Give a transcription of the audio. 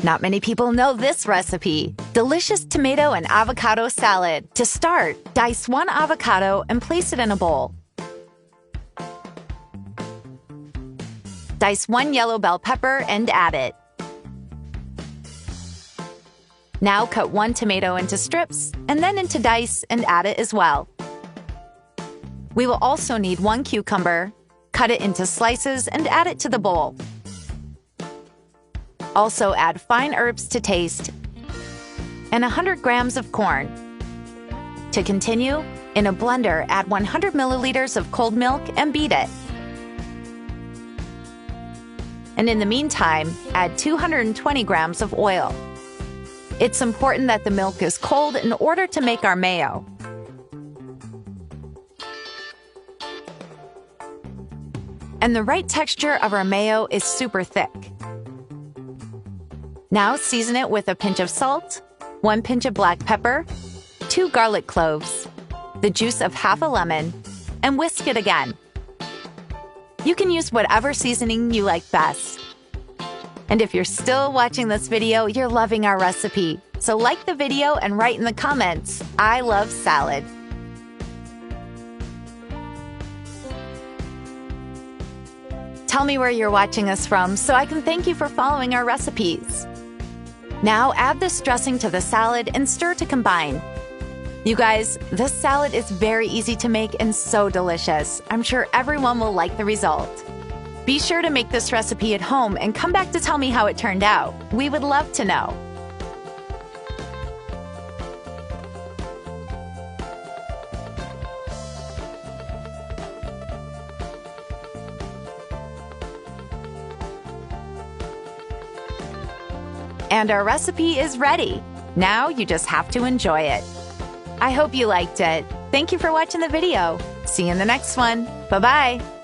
Not many people know this recipe. Delicious tomato and avocado salad. To start, dice 1 avocado and place it in a bowl. Dice 1 yellow bell pepper and add it. Now cut 1 tomato into strips and then into dice and add it as well. We will also need 1 cucumber. Cut it into slices and add it to the bowl. Also add fine herbs to taste and 100 grams of corn. To continue, in a blender, add 100 milliliters of cold milk and beat it. And in the meantime, add 220 grams of oil. It's important that the milk is cold in order to make our mayo. And the right texture of our mayo is super thick. Now season it with a pinch of salt, 1 pinch of black pepper, 2 garlic cloves, the juice of half a lemon, and whisk it again. You can use whatever seasoning you like best. And if you're still watching this video, you're loving our recipe. So like the video and write in the comments, "I love salad." Tell me where you're watching us from so I can thank you for following our recipes. Now add this dressing to the salad and stir to combine. You guys, this salad is very easy to make and so delicious. I'm sure everyone will like the result. Be sure to make this recipe at home and come back to tell me how it turned out. We would love to know. And our recipe is ready. Now you just have to enjoy it. I hope you liked it. Thank you for watching the video. See you in the next one. Bye-bye.